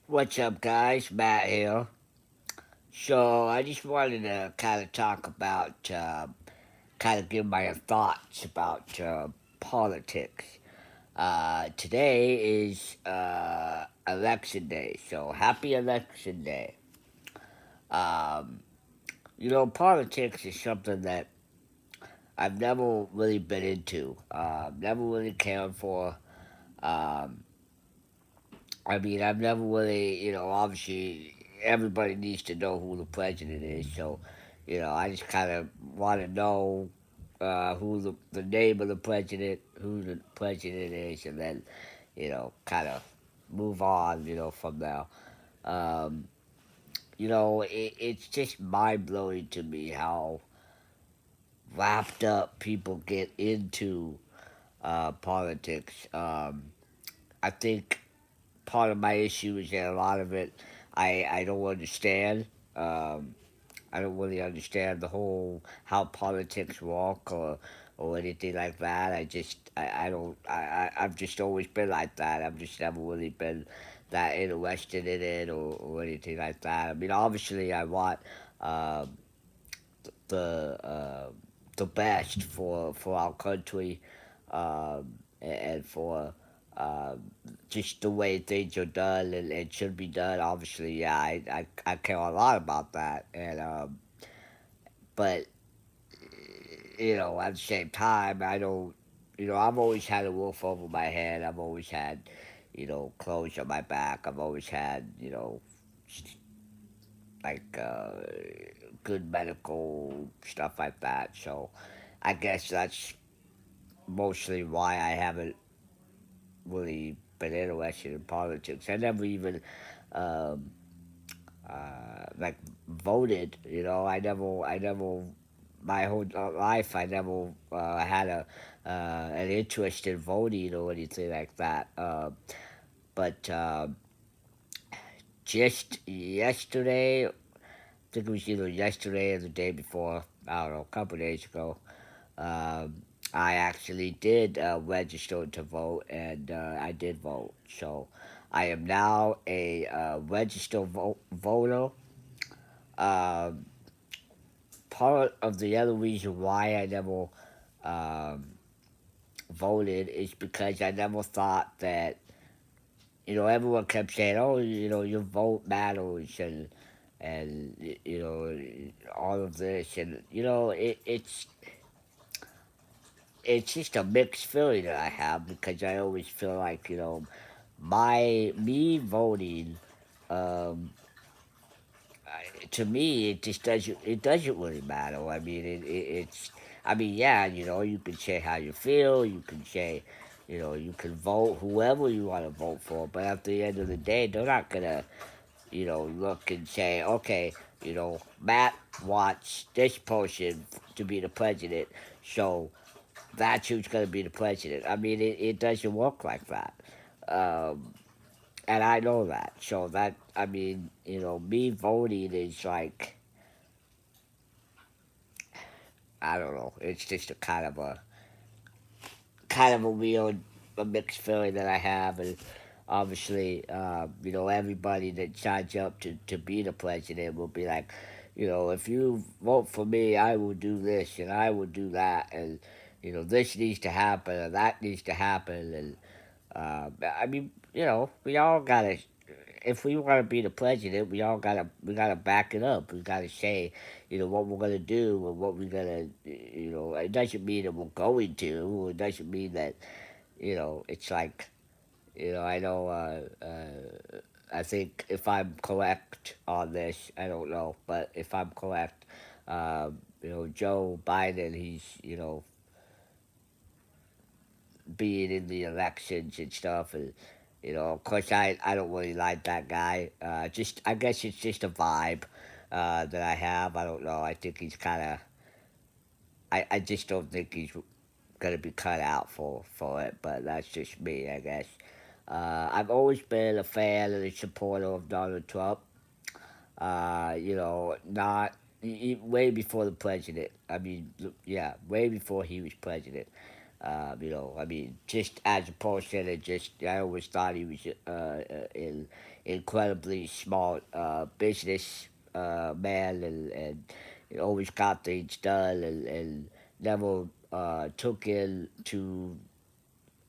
What's up, guys? Matt here. So, I just wanted to kind of talk about, kind of give my thoughts about politics. Today is election day, so happy election day. Um, Politics is something that I've never really been into, never really cared for. Um, I've never really, obviously everybody needs to know who the president is. So, I just kind of want to know who the name of the president, who the president is, and then, kind of move on, from there. Um, it's just mind blowing to me how wrapped up people get into politics. I think part of my issue is that a lot of it I don't understand. Um, I don't really understand the whole how politics work or anything like that. I don't I've just always been like that. I've just never really been that interested in it or anything like that. I mean, obviously, I want um, the uh, the best for our country and for just the way things are done and should be done. Obviously, yeah, I care a lot about that, and but at the same time, I don't. I've always had a roof over my head. I've always had, clothes on my back. I've always had, like good medical stuff like that. So, I guess that's mostly why I haven't really been interested in politics. I never even um, like voted. I never. My whole life, I never had an interest in voting or anything like that. But just yesterday, I think it was either yesterday or the day before. I don't know, a couple of days ago. Um, I actually did register to vote, and I did vote. So I am now a registered voter. Um, Part of the other reason why I never um, voted is because I never thought that everyone kept saying, "Oh, your vote matters," and all of this, and it's just a mixed feeling that I have because I always feel like my me voting um, to me it doesn't really matter. I mean it's I mean yeah you can say how you feel, you can say you can vote whoever you want to vote for, but at the end of the day they're not gonna look and say, okay, Matt wants this person to be the president, so that's who's going to be the president. I mean, it doesn't work like that. Um, and I know that. So that, I mean, me voting is like, I don't know. It's just a kind of a weird, a mixed feeling that I have. And obviously, everybody that signs up to be the president will be like, if you vote for me, I will do this and I will do that. And, this needs to happen and that needs to happen. And, I mean, we all gotta. If we want to be the president, we gotta back it up. We gotta say, what we're gonna do and what we're gonna. It doesn't mean that we're going to. It doesn't mean that. It's like. I know. I think if I'm correct on this, I don't know, but if I'm correct, Joe Biden, he's being in the elections and stuff, and of course, I don't really like that guy. Just I guess it's just a vibe that I have. I don't know. I think he's kind of. I just don't think he's gonna be cut out for it. But that's just me, I guess. I've always been a fan and a supporter of Donald Trump. Not way before the president. I mean, yeah, way before he was president. I mean, just as a person, I always thought he was an incredibly smart business man, and he always got things done, and never took into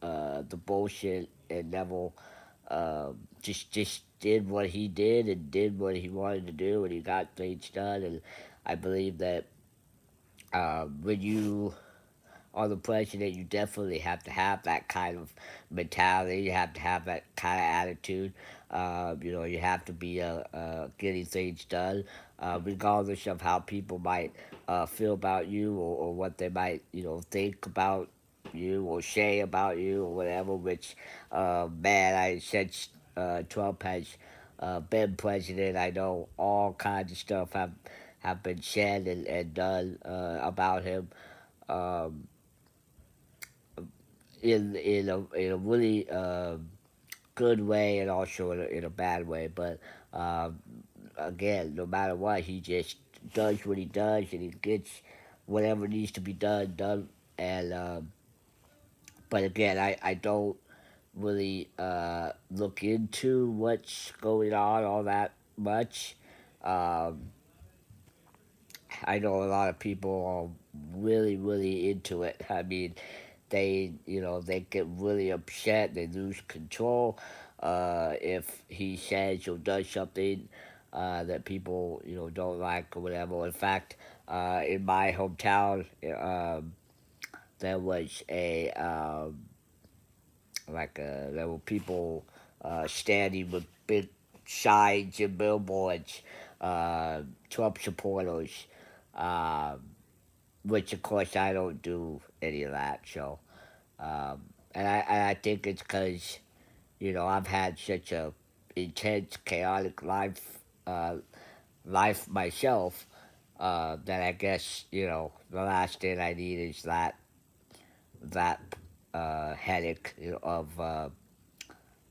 the bullshit, and never just did what he did and did what he wanted to do, and he got things done. And I believe that when you are the president, you definitely have to have that kind of mentality. You have to have that kind of attitude. You have to be getting things done, regardless of how people might feel about you, or what they might, think about you or say about you or whatever. Which, man, since Trump has been president, I know all kinds of stuff have been said and done about him. Um, in a really good way, and also in a bad way. But uh, again, no matter what, he just does what he does, and he gets whatever needs to be done. And but again, I don't really look into what's going on all that much. Um, I know a lot of people are really into it. I mean, they get really upset. They lose control if he says or does something that people don't like or whatever. In fact, in my hometown, there was there were people standing with big signs and billboards, uh, Trump supporters, uh, which of course I don't do any of that. So, and I think it's because I've had such a intense, chaotic life myself, that I guess the last thing I need is that headache, of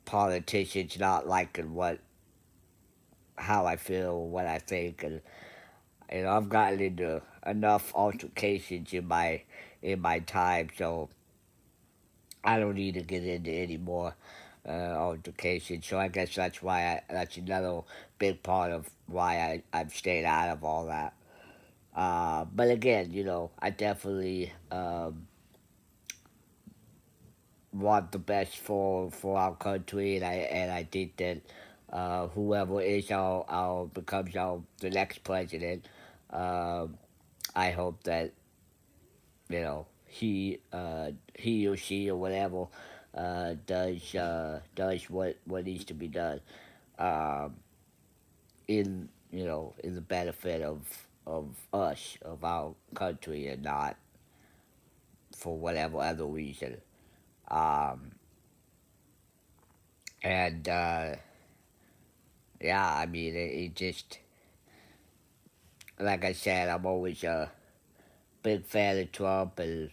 politicians not liking how I feel, what I think, and I've gotten into enough altercations in my time, so I don't need to get into any more altercations. So I guess that's another big part of why I've stayed out of all that. But again, I definitely want the best for our country, and I think that whoever is our becomes the next president, um, I hope that he or she or whatever does what needs to be done, um, in the benefit of us, of our country, and not for whatever other reason. Um, and yeah, I mean, it just, like I said, I'm always a big fan of Trump, and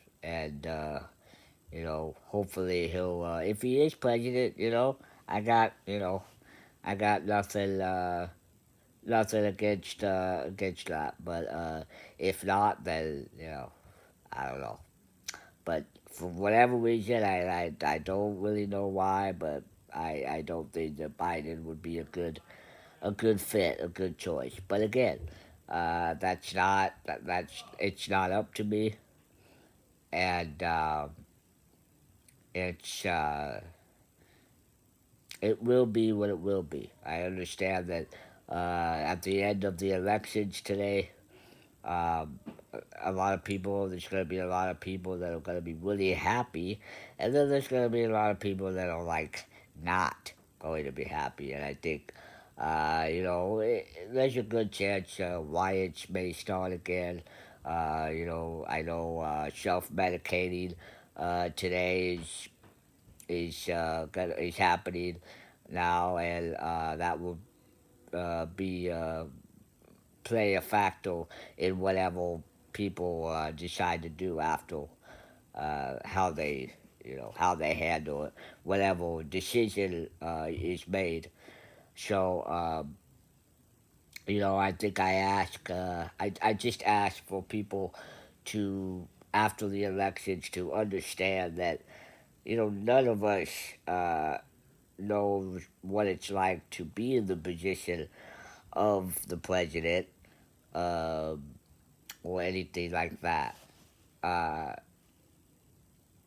hopefully he'll, if he is president, I got, I got nothing against that. But if not, then I don't know. But for whatever reason, I don't really know why, but I don't think that Biden would be a good fit, a good choice. But again, that's it's not up to me, and it's it will be what it will be. I understand that at the end of the elections today, um, a lot of people, there's going to be a lot of people that are going to be really happy, and then there's going to be a lot of people that are like not going to be happy. And I think, there's a good chance riots may start again. I know self medicating today is happening now, and that will be play a factor in whatever people decide to do after how they handle it, whatever decision is made. So I think I just ask for people to after the elections to understand that none of us uh, knows what it's like to be in the position of the president, um, or anything like that. Uh,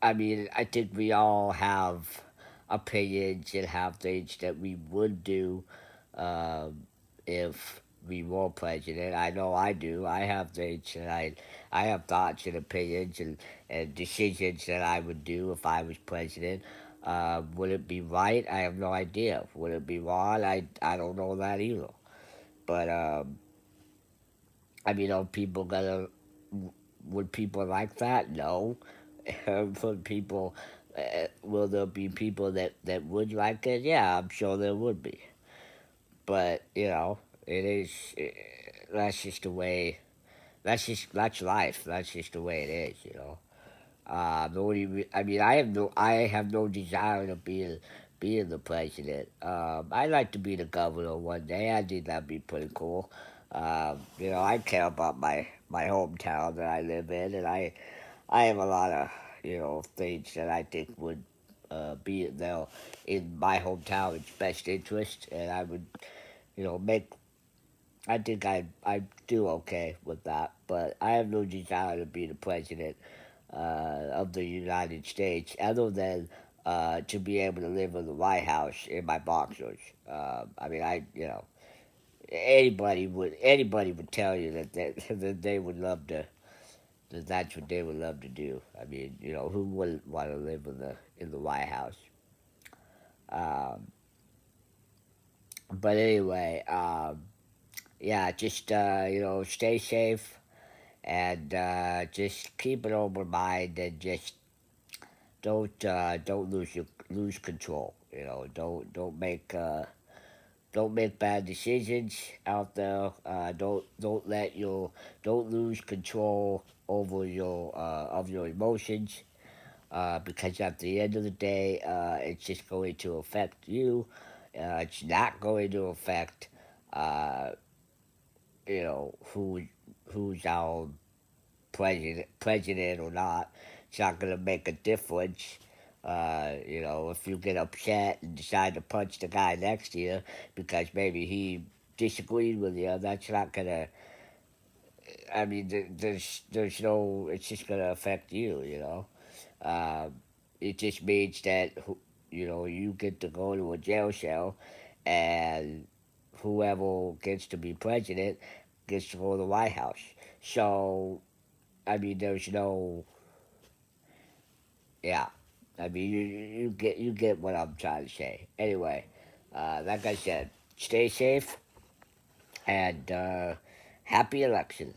I mean, I think we all have opinions and have things that we would do, um, if we were president. I know I do. I have things and I have thoughts and opinions and decisions that I would do if I was president. Would it be right? I have no idea. Would it be wrong? I don't know that either. But I mean, are people gonna? Would people like that? No. Would people? Will there be people that would like it? Yeah, I'm sure there would be. But it is. That's just the way. That's life. That's just the way it is. I mean, I have no desire to being the president. I'd like to be the governor one day. I think that'd be pretty cool. I care about my hometown that I live in, and I have a lot of things that I think would be in my hometown's best interest, and I would make. I think I do okay with that, but I have no desire to be the president of the United States, other than to be able to live in the White House in my boxers. I mean, anybody would tell you that they would love to that that's what they would love to do. I mean, who wouldn't want to live in the White House? Um, but anyway, yeah, just stay safe and just keep an open mind and just don't lose control. Don't make bad decisions out there. Don't lose control over your emotions. Because at the end of the day, it's just going to affect you. It's not going to affect uh, who's our president or not. It's not going to make a difference. If you get upset and decide to punch the guy next to you because maybe he disagreed with you, that's not gonna. I mean, there's no. It's just gonna affect you. Uh, it just means that you get to go to a jail cell, and whoever gets to be president gets to go to the White House. So I mean, there's no. Yeah, I mean, you get what I'm trying to say. Anyway, like I said, stay safe and happy election.